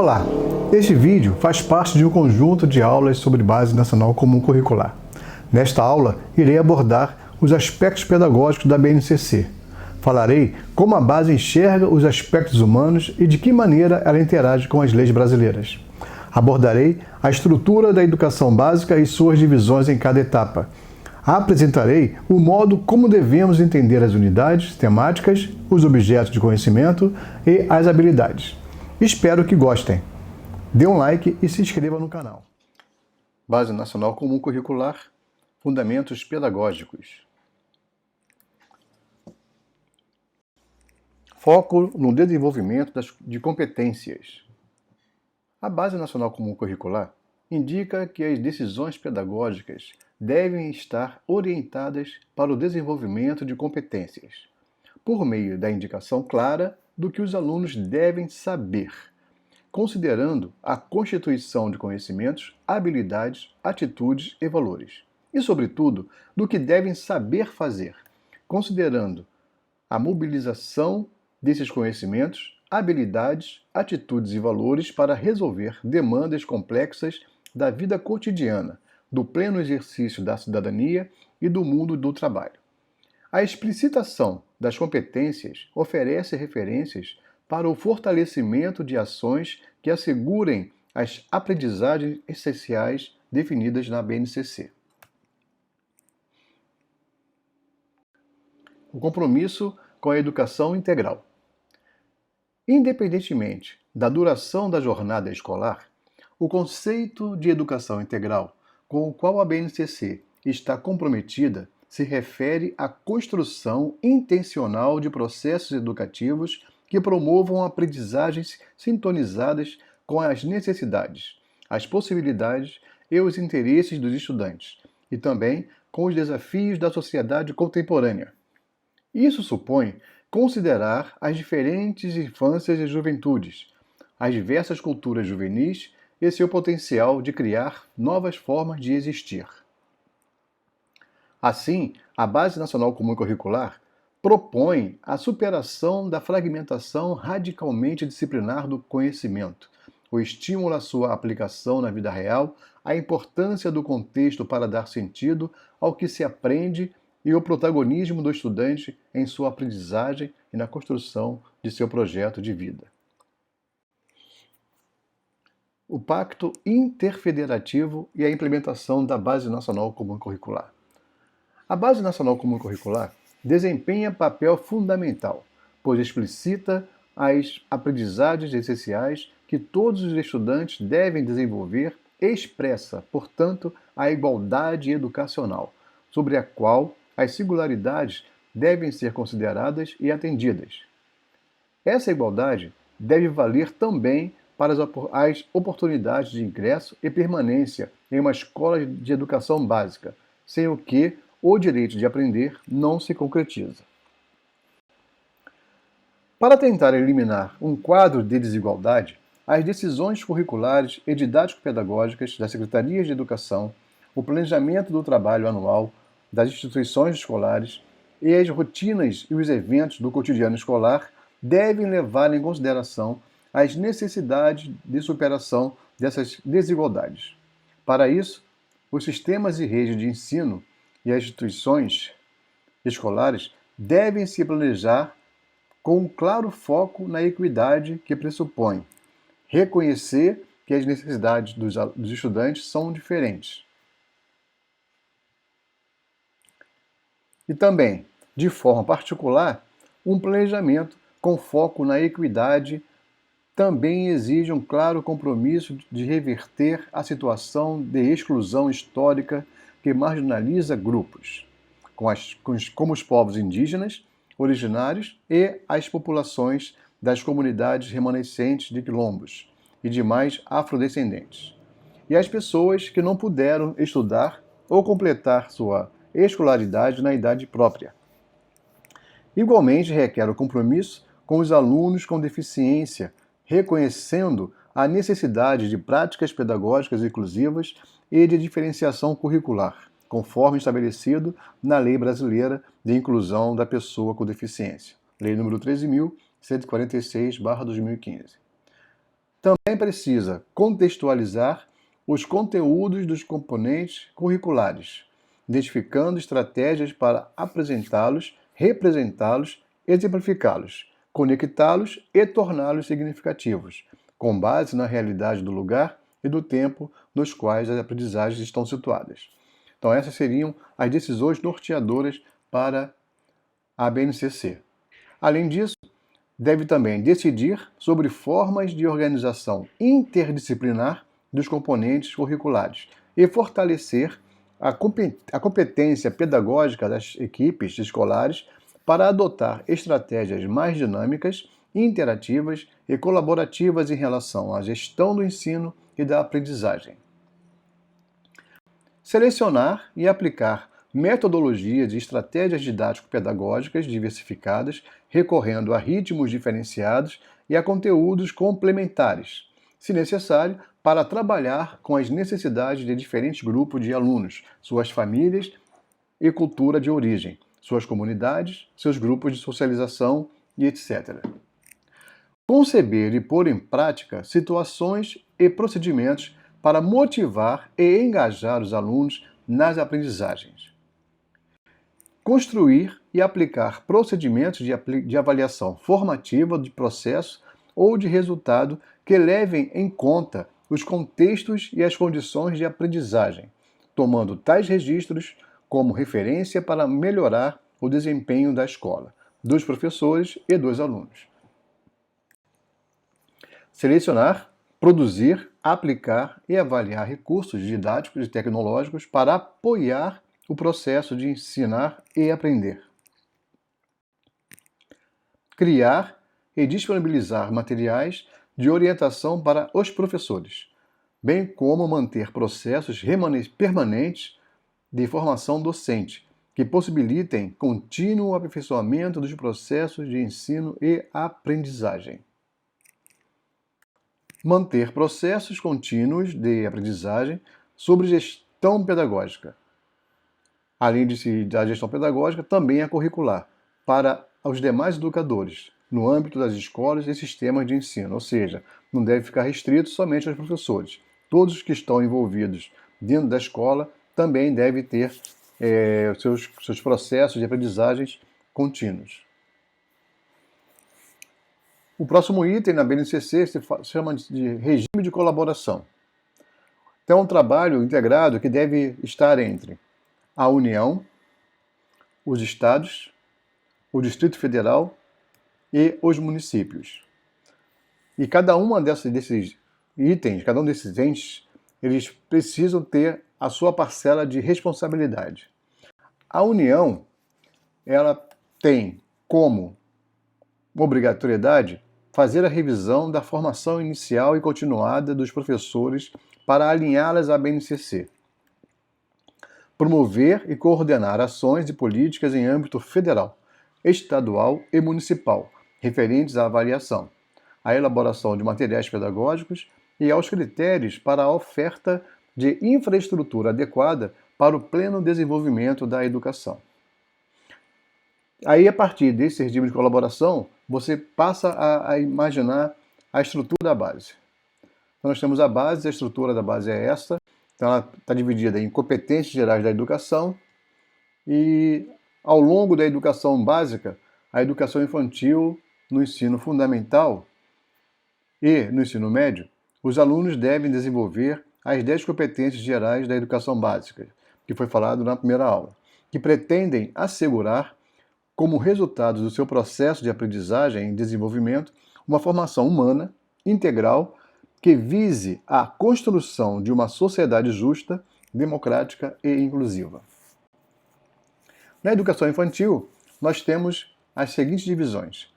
Olá! Este vídeo faz parte de um conjunto de aulas sobre Base Nacional Comum Curricular. Nesta aula, irei abordar os aspectos pedagógicos da BNCC. Falarei como a base enxerga os aspectos humanos e de que maneira ela interage com as leis brasileiras. Abordarei a estrutura da educação básica e suas divisões em cada etapa. Apresentarei o modo como devemos entender as unidades temáticas, os objetos de conhecimento e as habilidades. Espero que gostem. Dê um like e se inscreva no canal. Base Nacional Comum Curricular, Fundamentos Pedagógicos. Foco no desenvolvimento de competências. A Base Nacional Comum Curricular indica que as decisões pedagógicas devem estar orientadas para o desenvolvimento de competências, por meio da indicação clara do que os alunos devem saber, considerando a constituição de conhecimentos, habilidades, atitudes e valores, e, sobretudo, do que devem saber fazer, considerando a mobilização desses conhecimentos, habilidades, atitudes e valores para resolver demandas complexas da vida cotidiana, do pleno exercício da cidadania e do mundo do trabalho. A explicitação das competências oferece referências para o fortalecimento de ações que assegurem as aprendizagens essenciais definidas na BNCC. O compromisso com a educação integral. Independentemente da duração da jornada escolar, o conceito de educação integral com o qual a BNCC está comprometida se refere à construção intencional de processos educativos que promovam aprendizagens sintonizadas com as necessidades, as possibilidades e os interesses dos estudantes, e também com os desafios da sociedade contemporânea. Isso supõe considerar as diferentes infâncias e juventudes, as diversas culturas juvenis e seu potencial de criar novas formas de existir. Assim, a Base Nacional Comum Curricular propõe a superação da fragmentação radicalmente disciplinar do conhecimento, o estímulo à sua aplicação na vida real, a importância do contexto para dar sentido ao que se aprende e o protagonismo do estudante em sua aprendizagem e na construção de seu projeto de vida. O Pacto Interfederativo e a implementação da Base Nacional Comum Curricular. A Base Nacional Comum Curricular desempenha papel fundamental, pois explicita as aprendizagens essenciais que todos os estudantes devem desenvolver e expressa, portanto, a igualdade educacional, sobre a qual as singularidades devem ser consideradas e atendidas. Essa igualdade deve valer também para as oportunidades de ingresso e permanência em uma escola de educação básica, sem o que o direito de aprender não se concretiza. Para tentar eliminar um quadro de desigualdade, as decisões curriculares e didático-pedagógicas das Secretarias de Educação, o planejamento do trabalho anual das instituições escolares e as rotinas e os eventos do cotidiano escolar devem levar em consideração as necessidades de superação dessas desigualdades. Para isso, os sistemas e redes de ensino e as instituições escolares devem se planejar com um claro foco na equidade que pressupõe reconhecer que as necessidades dos estudantes são diferentes. E também, de forma particular, um planejamento com foco na equidade também exige um claro compromisso de reverter a situação de exclusão histórica que marginaliza grupos, como os povos indígenas, originários e as populações das comunidades remanescentes de quilombos e demais afrodescendentes, e as pessoas que não puderam estudar ou completar sua escolaridade na idade própria. Igualmente requer o compromisso com os alunos com deficiência, reconhecendo a necessidade de práticas pedagógicas inclusivas e de diferenciação curricular, conforme estabelecido na Lei Brasileira de Inclusão da Pessoa com Deficiência, Lei nº 13.146/2015. Também precisa contextualizar os conteúdos dos componentes curriculares, identificando estratégias para apresentá-los, representá-los, exemplificá-los, conectá-los e torná-los significativos, com base na realidade do lugar e do tempo nos quais as aprendizagens estão situadas. Então, essas seriam as decisões norteadoras para a BNCC. Além disso, deve também decidir sobre formas de organização interdisciplinar dos componentes curriculares e fortalecer a competência pedagógica das equipes escolares para adotar estratégias mais dinâmicas, interativas e colaborativas em relação à gestão do ensino e da aprendizagem. Selecionar e aplicar metodologias e estratégias didático-pedagógicas diversificadas, recorrendo a ritmos diferenciados e a conteúdos complementares, se necessário, para trabalhar com as necessidades de diferentes grupos de alunos, suas famílias e cultura de origem, suas comunidades, seus grupos de socialização e etc. Conceber e pôr em prática situações e procedimentos para motivar e engajar os alunos nas aprendizagens. Construir e aplicar procedimentos de avaliação formativa de processo ou de resultado que levem em conta os contextos e as condições de aprendizagem, tomando tais registros como referência para melhorar o desempenho da escola, dos professores e dos alunos. Selecionar, produzir, aplicar e avaliar recursos didáticos e tecnológicos para apoiar o processo de ensinar e aprender. Criar e disponibilizar materiais de orientação para os professores, bem como manter processos permanentes de formação docente, que possibilitem contínuo aperfeiçoamento dos processos de ensino e aprendizagem. Manter processos contínuos de aprendizagem sobre gestão pedagógica. Além da gestão pedagógica, também a curricular, para os demais educadores, no âmbito das escolas e sistemas de ensino, ou seja, não deve ficar restrito somente aos professores. Todos os que estão envolvidos dentro da escola também devem ter seus processos de aprendizagens contínuos. O próximo item na BNCC se chama de regime de colaboração. Então, é um trabalho integrado que deve estar entre a União, os estados, o Distrito Federal e os municípios. E cada um desses itens, cada um desses entes, eles precisam ter a sua parcela de responsabilidade. A União, ela tem como obrigatoriedade fazer a revisão da formação inicial e continuada dos professores para alinhá-las à BNCC. Promover e coordenar ações e políticas em âmbito federal, estadual e municipal, referentes à avaliação, à elaboração de materiais pedagógicos e aos critérios para a oferta de infraestrutura adequada para o pleno desenvolvimento da educação. Aí, a partir desse regime de colaboração, você passa a imaginar a estrutura da base. Então, nós temos a base, a estrutura da base é essa. Então, ela está dividida em competências gerais da educação e, ao longo da educação básica, a educação infantil no ensino fundamental e no ensino médio, os alunos devem desenvolver as 10 competências gerais da educação básica, que foi falado na primeira aula, que pretendem assegurar, como resultado do seu processo de aprendizagem e desenvolvimento, uma formação humana, integral, que vise a construção de uma sociedade justa, democrática e inclusiva. Na educação infantil, nós temos as seguintes divisões: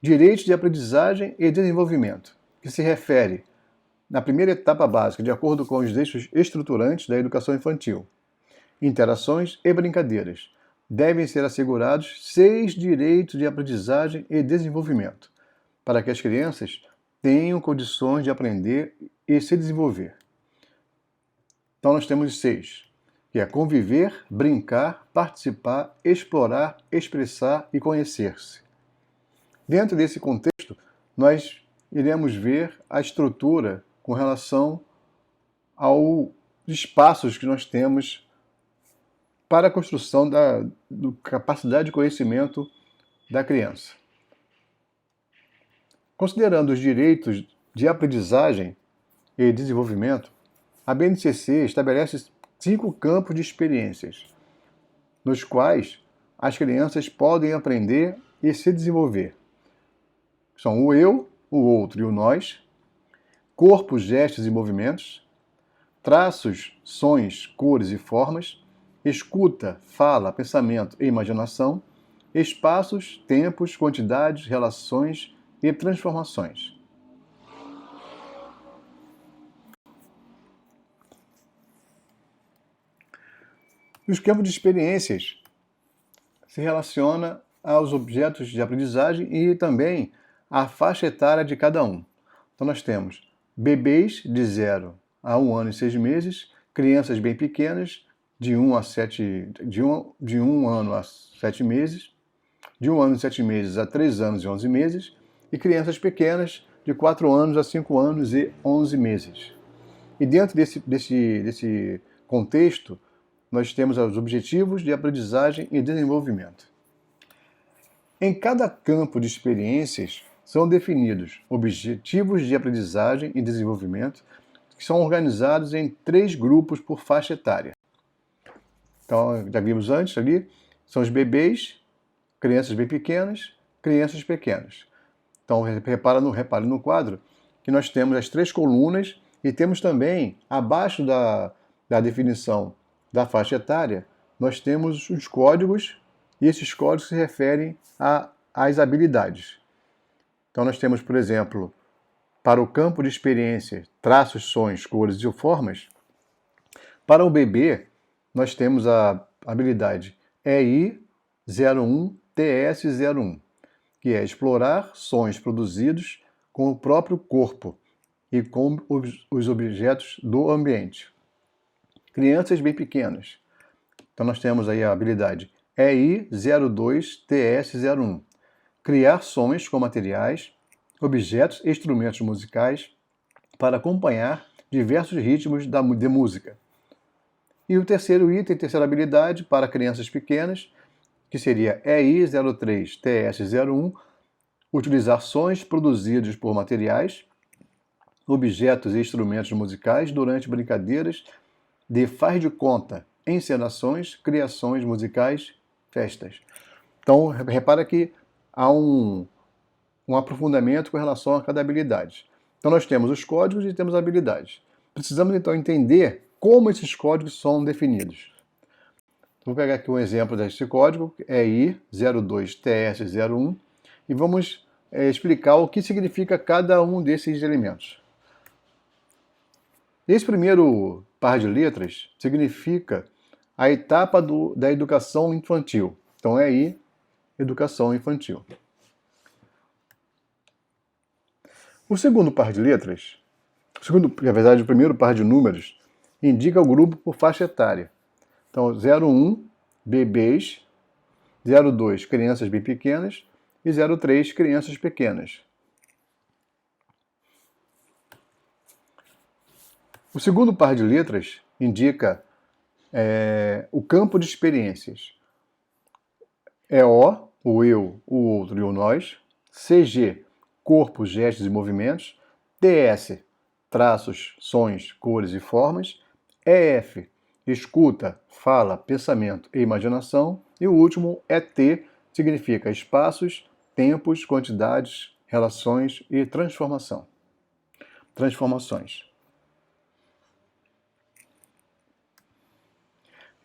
direitos de aprendizagem e desenvolvimento, que se refere na primeira etapa básica, de acordo com os eixos estruturantes da educação infantil. Interações e brincadeiras. Devem ser assegurados 6 direitos de aprendizagem e desenvolvimento, para que as crianças tenham condições de aprender e se desenvolver. Então nós temos 6, que é conviver, brincar, participar, explorar, expressar e conhecer-se. Dentro desse contexto, nós iremos ver a estrutura com relação aos espaços que nós temos para a construção da capacidade de conhecimento da criança. Considerando os direitos de aprendizagem e desenvolvimento, a BNCC estabelece 5 campos de experiências, nos quais as crianças podem aprender e se desenvolver. São o eu, o outro e o nós, corpos, gestos e movimentos, traços, sons, cores e formas, escuta, fala, pensamento e imaginação, espaços, tempos, quantidades, relações e transformações. Os campos de experiências se relaciona aos objetos de aprendizagem e também à faixa etária de cada um. Então nós temos bebês de 0 a 1 ano e 6 meses, crianças bem pequenas de 1 ano a 7 meses, de 1 ano e 7 meses a 3 anos e 11 meses, e crianças pequenas de 4 anos a 5 anos e 11 meses. E dentro desse contexto, nós temos os objetivos de aprendizagem e desenvolvimento. Em cada campo de experiências são definidos objetivos de aprendizagem e desenvolvimento, que são organizados em 3 grupos por faixa etária. Então, já vimos antes ali, são os bebês, crianças bem pequenas, crianças pequenas. Então, repare no quadro que nós temos as 3 colunas e temos também, abaixo da definição da faixa etária, nós temos os códigos, e esses códigos se referem às habilidades. Então nós temos, por exemplo, para o campo de experiência, traços, sons, cores e formas. Para o bebê, nós temos a habilidade EI01TS01, que é explorar sons produzidos com o próprio corpo e com os objetos do ambiente. Crianças bem pequenas. Então nós temos aí a habilidade EI02TS01. Criar sons com materiais, objetos e instrumentos musicais para acompanhar diversos ritmos de música. E o terceiro item, terceira habilidade para crianças pequenas, que seria EI03TS01, utilizar sons produzidos por materiais, objetos e instrumentos musicais durante brincadeiras de faz de conta, encenações, criações musicais, festas. Então, repara que há um aprofundamento com relação a cada habilidade. Então, nós temos os códigos e temos habilidades. Precisamos, então, entender como esses códigos são definidos. Vou pegar aqui um exemplo desse código, EI02TS01, e vamos explicar o que significa cada um desses elementos. Esse primeiro par de letras significa a etapa da educação infantil. Então é aí, educação infantil. O segundo par de letras, na verdade, o primeiro par de números, indica o grupo por faixa etária. Então, 01, bebês, 02, crianças bem pequenas, e 03, crianças pequenas. O segundo par de letras indica o campo de experiências. EO, o eu, o outro e o nós. CG, corpos, gestos e movimentos. TS, traços, sons, cores e formas. EF, escuta, fala, pensamento e imaginação. E o último, ET, significa espaços, tempos, quantidades, relações e transformações.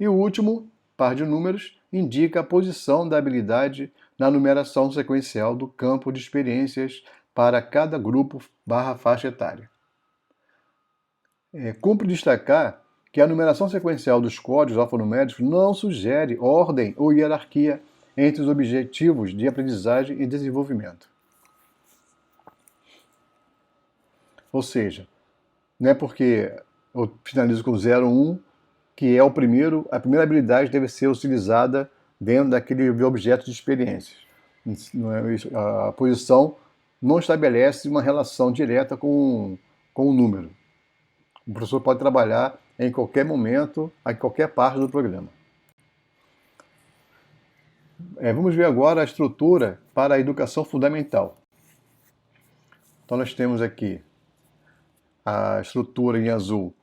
E o último par de números indica a posição da habilidade na numeração sequencial do campo de experiências para cada grupo / faixa etária. Cumpre destacar que a numeração sequencial dos códigos alfanuméricos não sugere ordem ou hierarquia entre os objetivos de aprendizagem e desenvolvimento. Ou seja, não é porque eu finalizo com 01 que é a primeira habilidade deve ser utilizada dentro daquele objeto de experiências. Não é isso, a posição não estabelece uma relação direta com o número. O professor pode trabalhar em qualquer momento, em qualquer parte do programa. Vamos ver agora a estrutura para a educação fundamental. Então nós temos aqui a estrutura em azul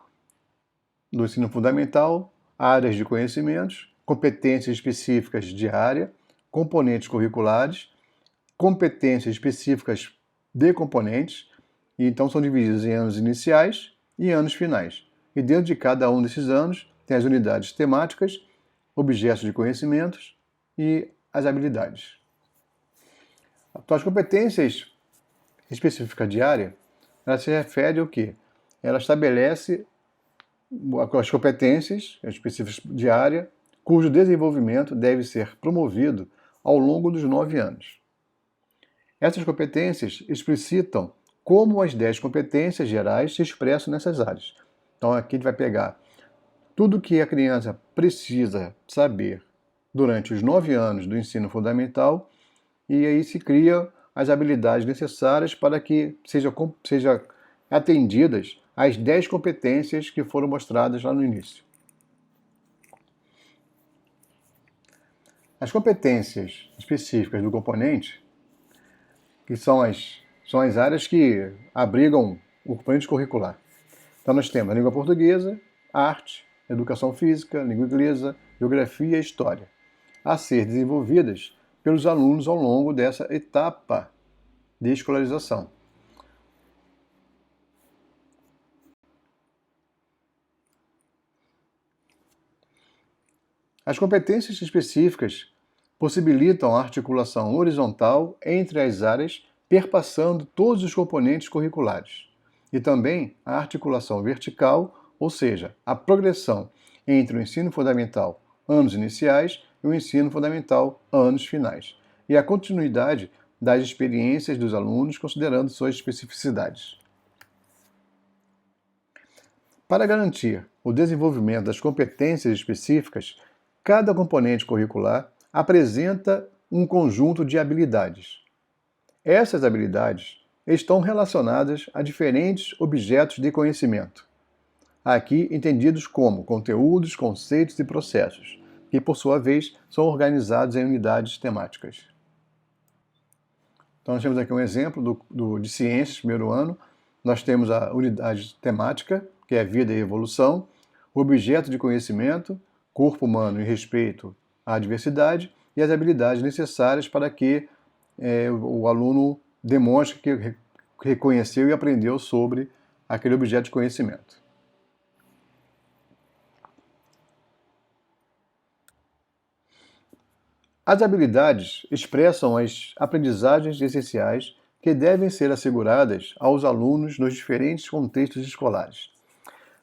do ensino fundamental, áreas de conhecimentos, competências específicas de área, componentes curriculares, competências específicas de componentes, e então são divididos em anos iniciais e anos finais. E dentro de cada um desses anos tem as unidades temáticas, objetos de conhecimentos e as habilidades. Então, as competências específicas de área, ela se refere ao quê? Ela estabelece as competências específicas de área, cujo desenvolvimento deve ser promovido ao longo dos 9 anos. Essas competências explicitam como as 10 competências gerais se expressam nessas áreas. Então aqui a gente vai pegar tudo que a criança precisa saber durante os 9 anos do ensino fundamental e aí se cria as habilidades necessárias para que sejam atendidas as 10 competências que foram mostradas lá no início. As competências específicas do componente, que são as áreas que abrigam o componente curricular. Então nós temos a língua portuguesa, arte, educação física, língua inglesa, geografia e história, a ser desenvolvidas pelos alunos ao longo dessa etapa de escolarização. As competências específicas possibilitam a articulação horizontal entre as áreas, perpassando todos os componentes curriculares, e também a articulação vertical, ou seja, a progressão entre o ensino fundamental anos iniciais e o ensino fundamental anos finais, e a continuidade das experiências dos alunos considerando suas especificidades. Para garantir o desenvolvimento das competências específicas, cada componente curricular apresenta um conjunto de habilidades. Essas habilidades estão relacionadas a diferentes objetos de conhecimento, aqui entendidos como conteúdos, conceitos e processos, que por sua vez são organizados em unidades temáticas. Então nós temos aqui um exemplo de ciências, primeiro ano. Nós temos a unidade temática, que é vida e evolução, o objeto de conhecimento, corpo humano e respeito à diversidade, e as habilidades necessárias para que o aluno demonstre que reconheceu e aprendeu sobre aquele objeto de conhecimento. As habilidades expressam as aprendizagens essenciais que devem ser asseguradas aos alunos nos diferentes contextos escolares.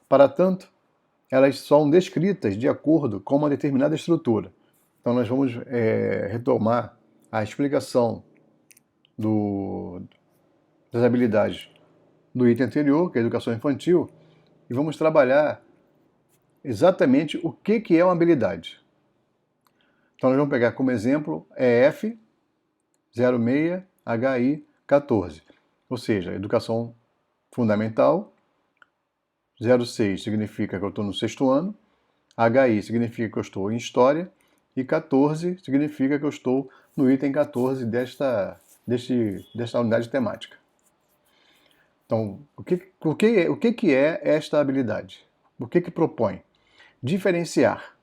Para tanto, elas são descritas de acordo com uma determinada estrutura. Então nós vamos retomar a explicação das habilidades do item anterior, que é a educação infantil, e vamos trabalhar exatamente o que é uma habilidade. Então nós vamos pegar como exemplo EF 06 HI 14, ou seja, educação fundamental. 06 significa que eu estou no 6º ano, HI significa que eu estou em História, e 14 significa que eu estou no item 14 desta unidade temática. Então, o que é esta habilidade? O que propõe? Diferenciar.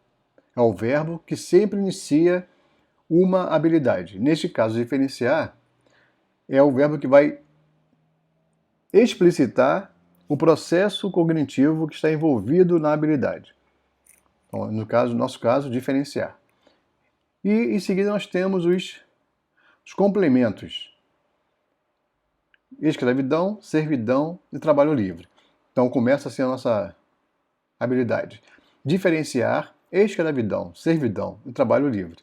É o verbo que sempre inicia uma habilidade. Neste caso, diferenciar é o verbo que vai explicitar o processo cognitivo que está envolvido na habilidade. Então, no nosso caso, diferenciar. E em seguida nós temos os complementos: escravidão, servidão e trabalho livre. Então começa assim a nossa habilidade: diferenciar escravidão, servidão e trabalho livre.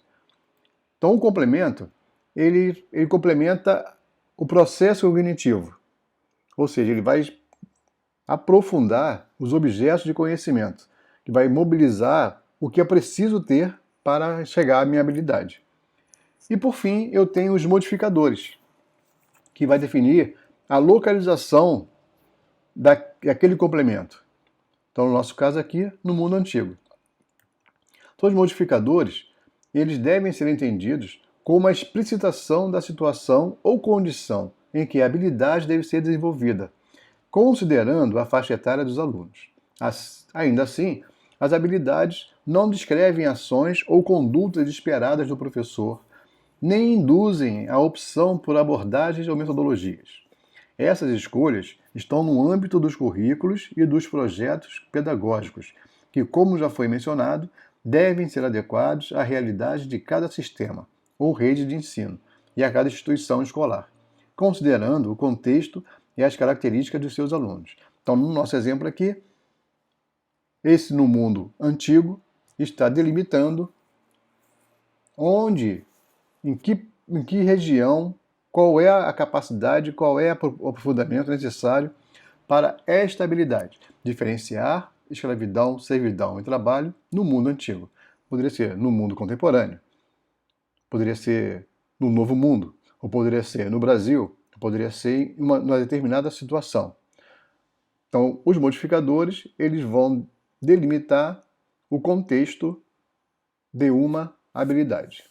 Então o complemento, ele complementa o processo cognitivo, ou seja, ele vai aprofundar os objetos de conhecimento, que vai mobilizar o que é preciso ter para chegar à minha habilidade. E por fim, eu tenho os modificadores, que vai definir a localização daquele complemento. Então, no nosso caso aqui, no mundo antigo. Então, os modificadores, eles devem ser entendidos como a explicitação da situação ou condição em que a habilidade deve ser desenvolvida, considerando a faixa etária dos alunos. Ainda assim, as habilidades não descrevem ações ou condutas esperadas do professor, nem induzem a opção por abordagens ou metodologias. Essas escolhas estão no âmbito dos currículos e dos projetos pedagógicos, que, como já foi mencionado, devem ser adequados à realidade de cada sistema ou rede de ensino e a cada instituição escolar, considerando o contexto e as características dos seus alunos. Então, no nosso exemplo aqui, esse no mundo antigo está delimitando onde, em que região, qual é a capacidade, qual é o aprofundamento necessário para esta habilidade. Diferenciar escravidão, servidão e trabalho no mundo antigo. Poderia ser no mundo contemporâneo, poderia ser no Novo Mundo, ou poderia ser no Brasil, poderia ser em uma determinada situação. Então, os modificadores, eles vão delimitar o contexto de uma habilidade.